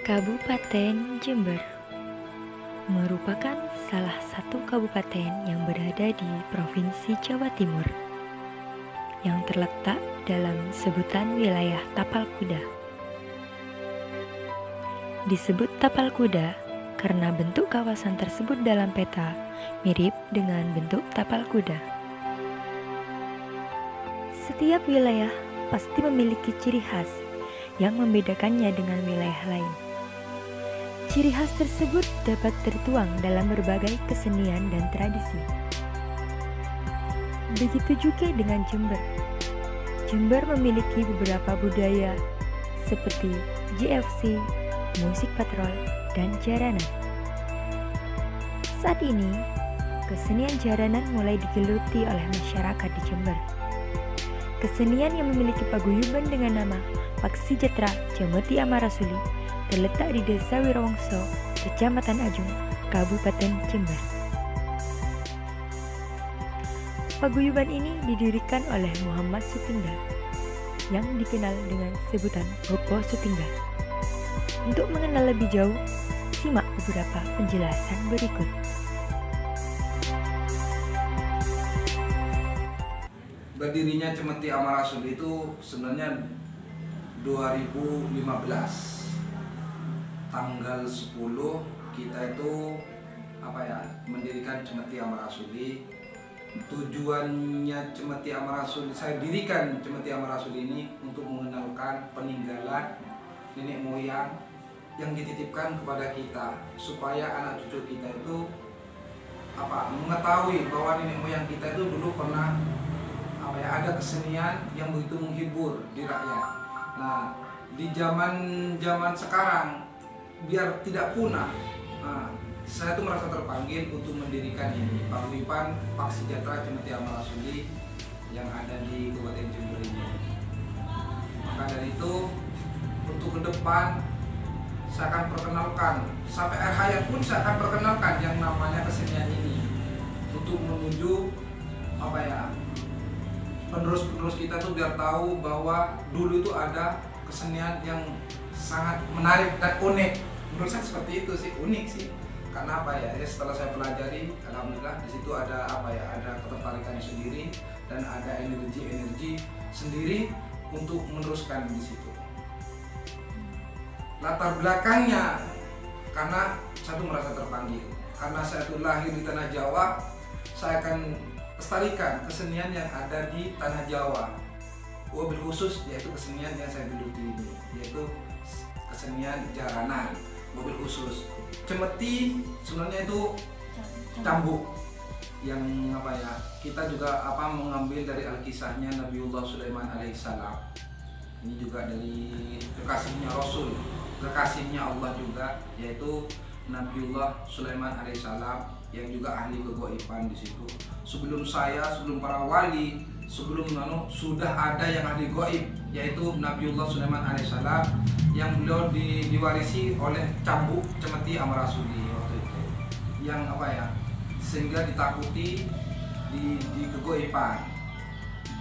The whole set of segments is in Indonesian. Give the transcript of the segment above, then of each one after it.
Kabupaten Jember merupakan salah satu kabupaten yang berada di Provinsi Jawa Timur yang terletak dalam sebutan wilayah Tapal Kuda. Disebut Tapal Kuda karena bentuk kawasan tersebut dalam peta mirip dengan bentuk tapal kuda. Setiap wilayah pasti memiliki ciri khas yang membedakannya dengan wilayah lain. Ciri khas tersebut dapat tertuang dalam berbagai kesenian dan tradisi. Begitu juga dengan Jember. Jember memiliki beberapa budaya seperti JFC, musik patrol, dan jaranan. Saat ini, kesenian jaranan mulai digeluti oleh masyarakat di Jember. Kesenian yang memiliki paguyuban dengan nama Paksi Jatra Jameti Amarasuli terletak di Desa Wirowongso, Kecamatan Ajung, Kabupaten Jember. Paguyuban ini didirikan oleh Muhammad Sutinggal yang dikenal dengan sebutan Bopo Sutinggal. Untuk mengenal lebih jauh, simak beberapa penjelasan berikut. Berdirinya Cemeti Amarasuli itu sebenarnya 2015. Tanggal 10 kita itu mendirikan Cemeti Amarasuli. Tujuannya Cemeti Amarasuli, saya dirikan Cemeti Amarasuli ini untuk mengenalkan peninggalan nenek moyang yang dititipkan kepada kita, supaya anak cucu kita itu mengetahui bahwa nenek moyang kita itu dulu pernah ada kesenian yang begitu menghibur di rakyat. Nah, di zaman sekarang biar tidak punah, saya tuh merasa terpanggil untuk mendirikan ini paguyuban Paksi Jatra Jameti Amarasuli yang ada di Kabupaten Jember ini. Maka dari itu, untuk ke depan saya akan perkenalkan, sampai akhir hayat pun saya akan perkenalkan yang namanya kesenian ini, untuk menuju penerus-penerus kita tuh biar tahu bahwa dulu itu ada kesenian yang sangat menarik dan unik. Menurut saya seperti itu sih, unik sih. Karena setelah saya pelajari, alhamdulillah di situ ada ada ketertarikan sendiri dan ada energi sendiri untuk meneruskan di situ. Latar belakangnya, karena saya tuh merasa terpanggil. Karena saya tuh lahir di tanah Jawa, saya akan lestarikan kesenian yang ada di tanah Jawa. Wabil khusus yaitu kesenian yang saya geluti ini, yaitu kesenian jaranan. Wabil khusus Cemeti sebenarnya itu cambuk yang kita juga mengambil dari Alkisahnya Nabiullah Sulaiman alaihissalam. Ini juga dari kekasihnya Rasul, kekasihnya Allah juga, yaitu Nabiullah Sulaiman alaihissalam yang juga ahli kegaiban di situ. Sebelum para wali, sudah ada yang ahli gaib, yaitu Nabiullah Sulaiman alaihissalam yang beliau diwarisi oleh cambuk Cemeti Amarasuli waktu itu. Yang sehingga ditakuti di kegaiban.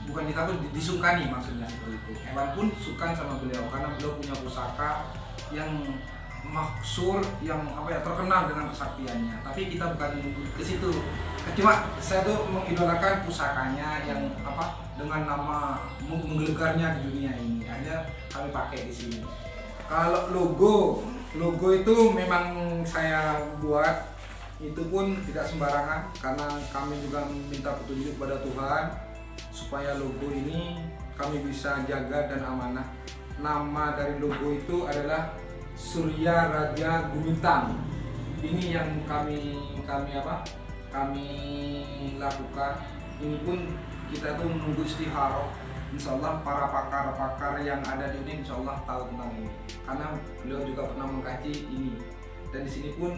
Bukan ditakuti, disungkani maksudnya seperti itu. Hewan pun sungkan sama beliau karena beliau punya pusaka yang maksur, yang terkenal dengan kesaktiannya. Tapi kita bukan ke situ. Cuma saya tuh mengidolakan pusakanya yang dengan nama menggelegarnya di dunia ini. Hanya kami pakai di sini. Kalau logo itu memang saya buat, itu pun tidak sembarangan karena kami juga minta petunjuk kepada Tuhan supaya logo ini kami bisa jaga dan amanah. Nama dari logo itu adalah Surya Raja Gumintang. Ini yang kami lakukan. Ini pun kita tuh menunggu istikharah. Insyaallah para pakar-pakar yang ada di sini insyaallah tahu tentang ini. Karena beliau juga pernah mengkaji ini. Dan di sini pun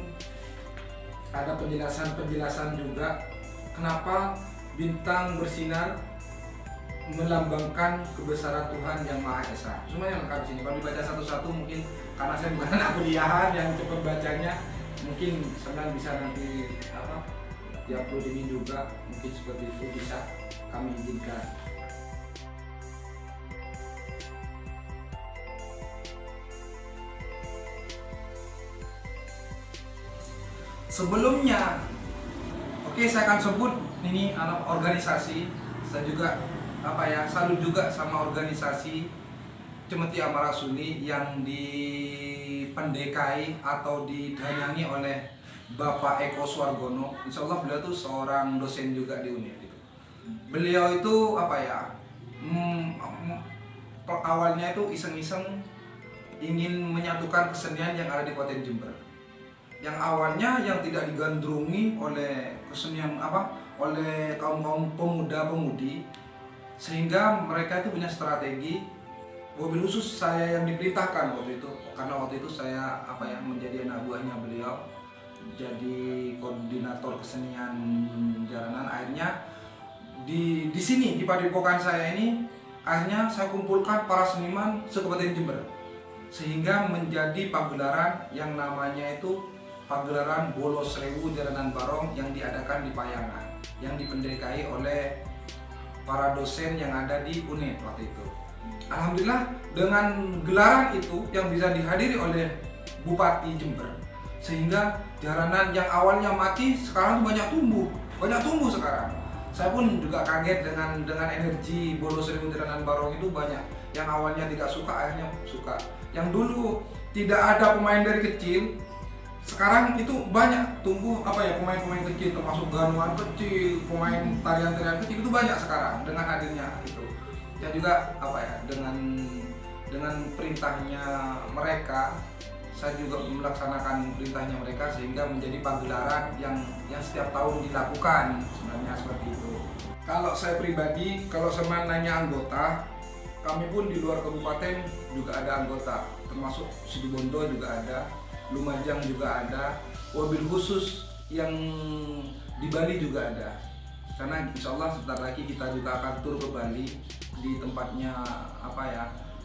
ada penjelasan juga kenapa bintang bersinar melambangkan kebesaran Tuhan yang Maha Esa. Semuanya lengkap di sini. Kalau dibaca satu-satu mungkin karena saya bukan anak kuliahan yang cepat bacanya, mungkin senang bisa nanti diupload ini juga, mungkin seperti itu bisa kami izinkan. Sebelumnya, oke, saya akan sebut ini anak organisasi. Saya juga salut juga sama organisasi Cemeti Amarasuli yang dipendekai atau didanyangi oleh Bapak Eko Swargono. Insya Allah beliau tuh seorang dosen juga di UNED. Beliau itu awalnya itu iseng-iseng ingin menyatukan kesenian yang ada di Kabupaten Jember. Yang awalnya yang tidak digandrungi oleh kesenian oleh kaum pemuda-pemudi, sehingga mereka itu punya strategi. Mobil khusus saya yang diperintahkan waktu itu, karena waktu itu saya menjadi anak buahnya beliau, jadi koordinator kesenian jaranan. Akhirnya di sini di padepokan saya ini, akhirnya saya kumpulkan para seniman se-Kabupaten Jember, sehingga menjadi pagelaran yang namanya itu pagelaran Bolo Serewu Jaranan Barong yang diadakan di Payangan, yang dipendekai oleh para dosen yang ada di UNED waktu itu. Alhamdulillah dengan gelaran itu yang bisa dihadiri oleh Bupati Jember, sehingga jaranan yang awalnya mati sekarang banyak tumbuh sekarang. Saya pun juga kaget dengan energi Bolo Serewu Jaranan Barong itu banyak. Yang awalnya tidak suka akhirnya suka. Yang dulu tidak ada pemain dari kecil, sekarang itu banyak tumbuh pemain-pemain kecil, termasuk ganuan kecil, pemain tarian-tarian kecil itu banyak sekarang dengan hadirnya itu. Dan juga dengan perintahnya mereka, saya juga melaksanakan perintahnya mereka sehingga menjadi pagelaran yang setiap tahun dilakukan, sebenarnya seperti itu. Kalau saya pribadi, kalau saya nanya anggota, kami pun di luar kabupaten juga ada anggota, termasuk Situbondo juga ada, Lumajang juga ada, wabil khusus yang di Bali juga ada. Karena insya Allah sebentar lagi kita juga akan tur ke Bali di tempatnya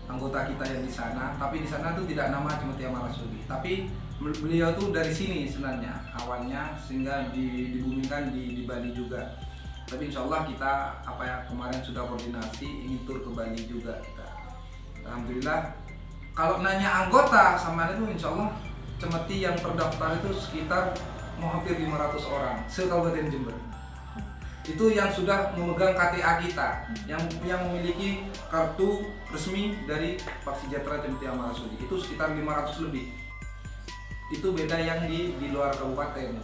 anggota kita yang di sana. Tapi di sana tuh tidak nama Cemeti Amarasuli, tapi beliau tuh dari sini sebenarnya awalnya, sehingga dibumikan di Bali juga. Tapi insya Allah kita kemarin sudah koordinasi ingin tur ke Bali juga kita. Alhamdulillah. Kalau nanya anggota sama itu insya Allah Cemeti yang terdaftar itu sekitar hampir 500 orang se-Kabupaten Jember. Itu yang sudah memegang KTA kita, yang memiliki kartu resmi dari Paksi Jatra Cemeti Amarasuli, itu sekitar 500 lebih. Itu beda yang di luar kabupaten.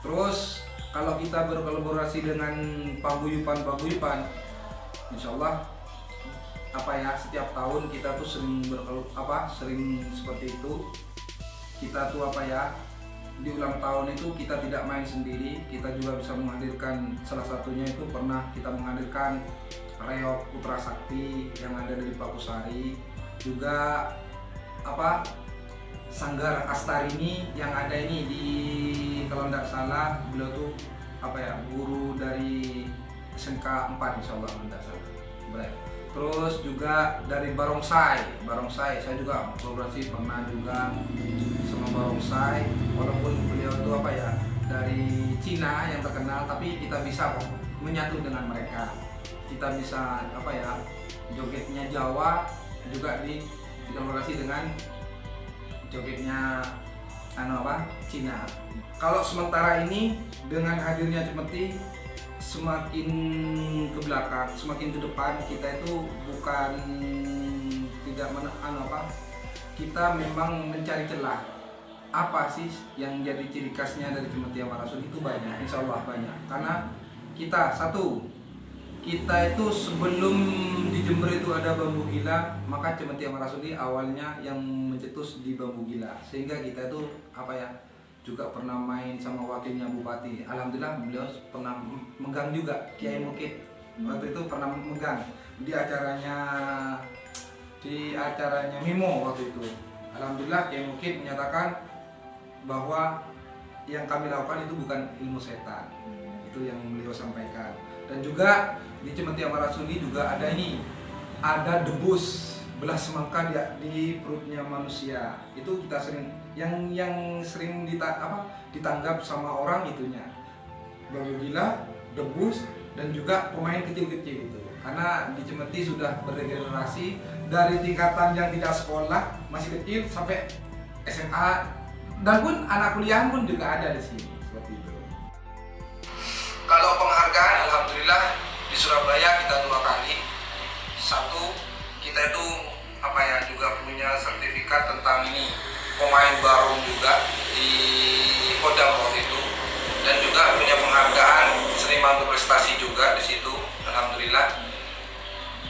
Terus kalau kita berkolaborasi dengan paguyuban, insya Allah setiap tahun kita tuh sering seperti itu. Kita tuh di ulang tahun itu kita tidak main sendiri, kita juga bisa menghadirkan, salah satunya itu pernah kita menghadirkan Reok Putra Sakti yang ada dari Pakusari, juga Sanggar Astarini yang ada ini di, kalau tidak salah beliau tuh guru dari SMK 4 insya Allah tidak salah. Terus juga dari Barongsai, saya juga kolaborasi pernah juga sama Barongsai, walaupun beliau itu dari Cina yang terkenal, tapi kita bisa menyatu dengan mereka. Kita bisa jogetnya Jawa juga dikolaborasi dengan jogetnya Cina. Kalau sementara ini dengan hadirnya Cemeti, semakin ke belakang, semakin ke depan, kita itu bukan tidak kita memang mencari celah. Apa sih yang jadi ciri khasnya dari Cemeti Amarasuli? Itu banyak, insya Allah banyak. Karena kita itu sebelum di Jember itu ada bambu gila, maka Cemeti Amarasuli awalnya yang mencetus di bambu gila, sehingga kita itu juga pernah main sama wakilnya Bupati. Alhamdulillah beliau pernah megang juga, Kiai Mukid waktu itu pernah megang di acaranya Mimo waktu itu. Alhamdulillah Kiai Mukid menyatakan bahwa yang kami lakukan itu bukan ilmu setan. Itu yang beliau sampaikan. Dan juga di Cemeti Amarasuli juga ada debus belah semangka di perutnya manusia. Itu kita sering yang sering ditanggap sama orang itunya bambu gila, debus, dan juga pemain kecil-kecil itu. Karena di Cemeti sudah berregenerasi dari tingkatan yang tidak sekolah masih kecil sampai SMA dan pun anak kuliah pun juga ada di sini seperti itu. Kalau penghargaan, alhamdulillah di Surabaya kita 2 kali. Satu, kita itu juga punya sertifikat tentang ini pemain baru juga di Kodam waktu itu, dan juga punya penghargaan seniman berprestasi juga di situ, alhamdulillah.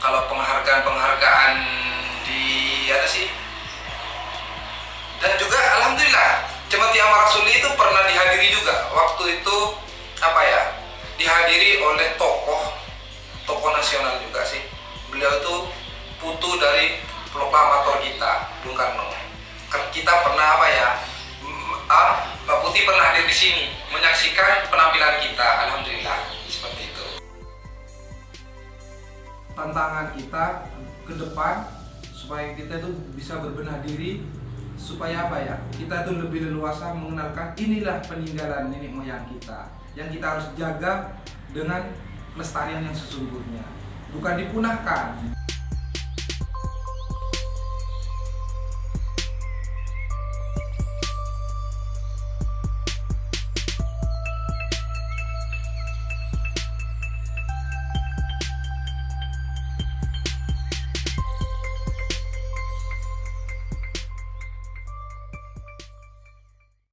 Kalau penghargaan di dan juga alhamdulillah Cemeti Amarasuli itu pernah dihadiri juga waktu itu dihadiri oleh tokoh nasional juga sih. Beliau itu putu dari proklamator kita Bung Karno. Kita pernah Mbak Putih pernah hadir di sini menyaksikan penampilan kita, alhamdulillah seperti itu. Tantangan kita ke depan supaya kita itu bisa berbenah diri, supaya kita itu lebih leluasa mengenalkan inilah peninggalan nenek moyang kita yang kita harus jaga dengan pelestarian yang sesungguhnya, bukan dipunahkan.